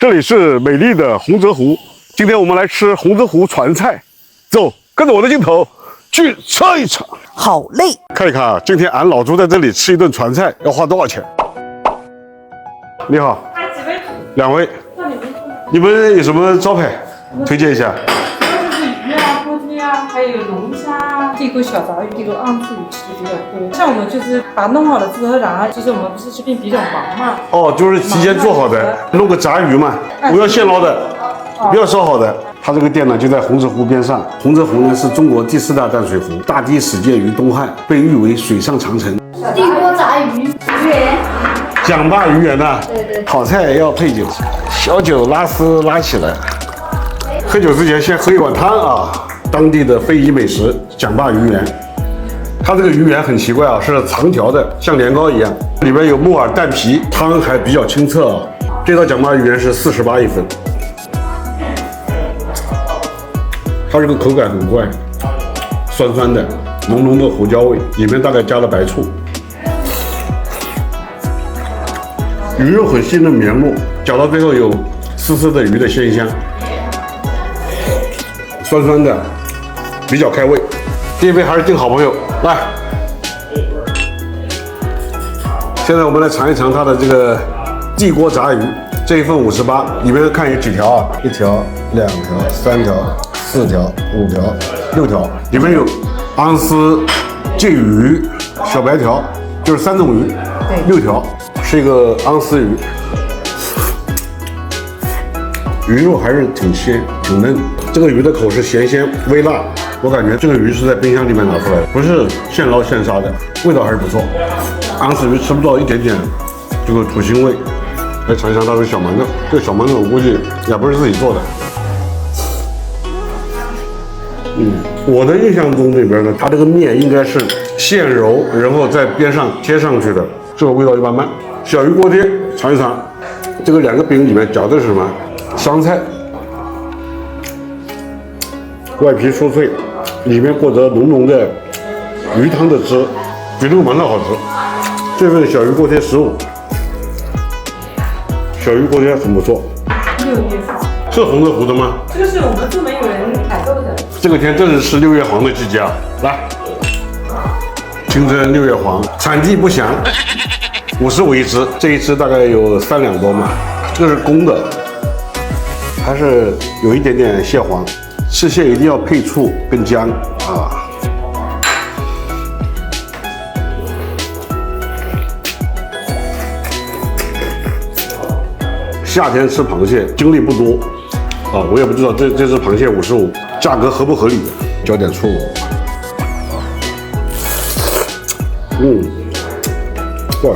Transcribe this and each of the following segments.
这里是美丽的洪泽湖，今天我们来吃洪泽湖传菜，走，跟着我的镜头去尝一尝。好嘞，看一看啊，今天俺老朱在这里吃一顿传菜要花多少钱？你好，几位？两位，你们有什么招牌推荐一下？就是鱼啊、锅贴啊，还有龙虾啊、地沟小杂鱼、地沟昂刺鱼吃的比较多。像我们就是把它弄好了之后，然后就是我们不是这边比较忙嘛。哦，就是提前做好的，弄个炸鱼嘛，不要现捞的，不要烧好的。它这个店呢就在洪泽湖边上。洪泽湖呢是中国第4大淡水湖，大堤始建于东汉，被誉为水上长城。地锅炸鱼圆，蒋坝鱼圆呐，对，好菜要配酒，小酒拉丝拉起来。喝酒之前先喝一碗汤啊，当地的非遗美食蒋坝鱼圆。它这个鱼圆很奇怪啊，是长条的，像年糕一样，里边有木耳蛋皮，汤还比较清澈啊。这道蒋坝鱼圆是48一份，它这个口感很怪，酸酸的，浓浓的胡椒味，里面大概加了白醋。鱼肉很细嫩绵密，嚼到最后有丝丝的鱼的鲜香，酸酸的，比较开胃。这一杯还是敬好朋友，来。现在我们来尝一尝它的这个地锅炸鱼，这一份58，里面看有几条啊？1条、2条、3条、4条、5条、6条，里面有昂丝、鲫鱼、小白条，就是3种鱼，6条。是一个昂丝鱼，鱼肉还是挺鲜挺嫩。这个鱼的口是咸鲜微辣，我感觉这个鱼是在冰箱里面拿出来的，不是现捞现杀的，味道还是不错。昂丝鱼吃不到一点点这个土腥味。来尝一尝它的小馒头，这个小馒头我估计也不是自己做的。我的印象中那边呢，它这个面应该是现揉，然后在边上贴上去的，这个味道一般般。小鱼锅贴尝一尝，这个2个饼里面夹的是什么？香菜，外皮酥脆，里面裹着浓浓的鱼汤的汁，比这个馒头好吃。这份小鱼锅贴15，小鱼锅贴很不错。6月黄，是洪泽湖的吗？这个是我们部门有人采购的。这个天正是吃6月黄的季节啊！来，清蒸6月黄，产地不详。55一只，这一只大概有3两多嘛。这是公的，还是有一点点蟹黄。吃蟹一定要配醋跟姜啊。夏天吃螃蟹精力不多啊，我也不知道这只螃蟹55，价格合不合理？浇点醋。哇。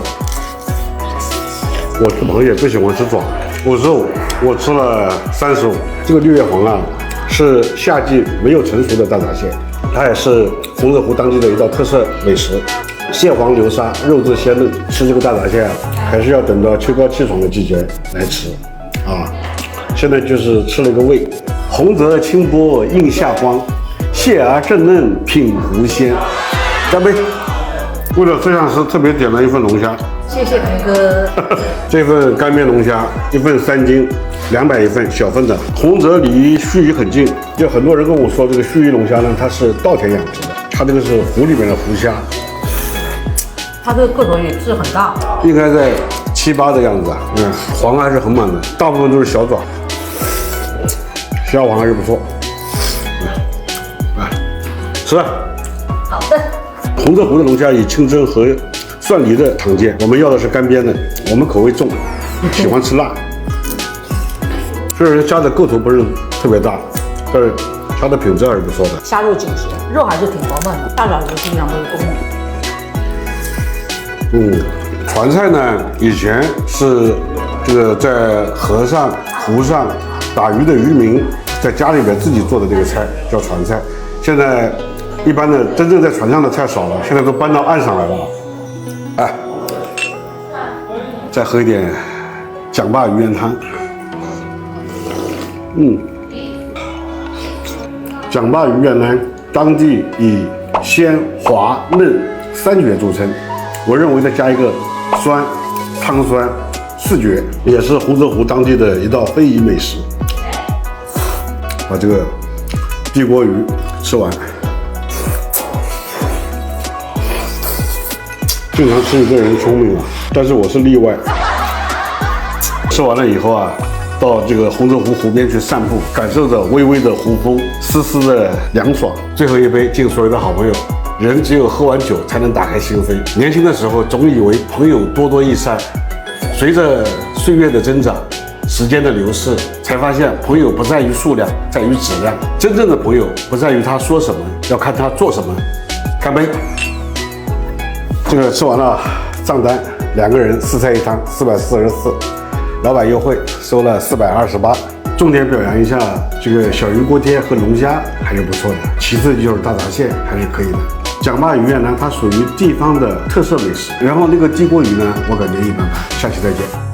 我吃螃蟹最喜欢吃爪，55，我吃了35。这个6月黄啊，是夏季没有成熟的大闸蟹，它也是洪泽湖当地的一道特色美食。蟹黄流沙，肉质鲜嫩，吃这个大闸蟹啊，还是要等到秋高气爽的季节来吃啊。现在就是吃了一个味，洪泽清波映夏光，蟹儿正嫩品湖鲜。干杯！为了摄像师特别点了一份龙虾。谢谢鹏哥。这份干煸龙虾一份3斤，200一份，小份的。洪泽离盱眙很近，就很多人跟我说这个盱眙龙虾呢，它是稻田养殖的，它这个是湖里面的湖虾。它这个个头也是很大，应该在7、8的样子啊，黄还是很满的，大部分都是小爪，虾黄还是不错。来，吃。好的。洪泽湖的龙虾以清蒸和蒜泥的常见，我们要的是干煸的，我们口味重，喜欢吃辣。虽然虾的个头不是特别大，但是它的品质还是不错的。虾肉紧实，肉还是挺饱满的，大爪鱼基本上都是公的。传菜呢，以前是这个在河上、湖上打鱼的渔民在家里边自己做的这个菜叫传菜。现在一般的真正在船上的菜少了，现在都搬到岸上来了。哎，再喝一点蒋坝鱼圆汤。蒋坝鱼圆呢，当地以鲜、滑、嫩3绝著称。我认为再加一个酸、汤酸、视觉，也是洪泽湖当地的一道非遗美食。把这个地锅鱼吃完。经常吃一个人聪明啊，但是我是例外。吃完了以后啊，到这个洪泽湖湖边去散步，感受着微微的湖风，丝丝的凉爽。最后一杯敬所有的好朋友。人只有喝完酒才能打开心扉。年轻的时候总以为朋友多多益善，随着岁月的增长，时间的流逝，才发现朋友不在于数量，在于质量。真正的朋友不在于他说什么，要看他做什么。干杯！这个吃完了，账单2个人4菜1汤444，老板优惠收了428。重点表扬一下这个小鱼锅贴和龙虾还是不错的，其次就是大闸蟹还是可以的。蒋坝鱼院呢，它属于地方的特色美食，然后那个地锅鱼呢，我感觉一般般。下期再见。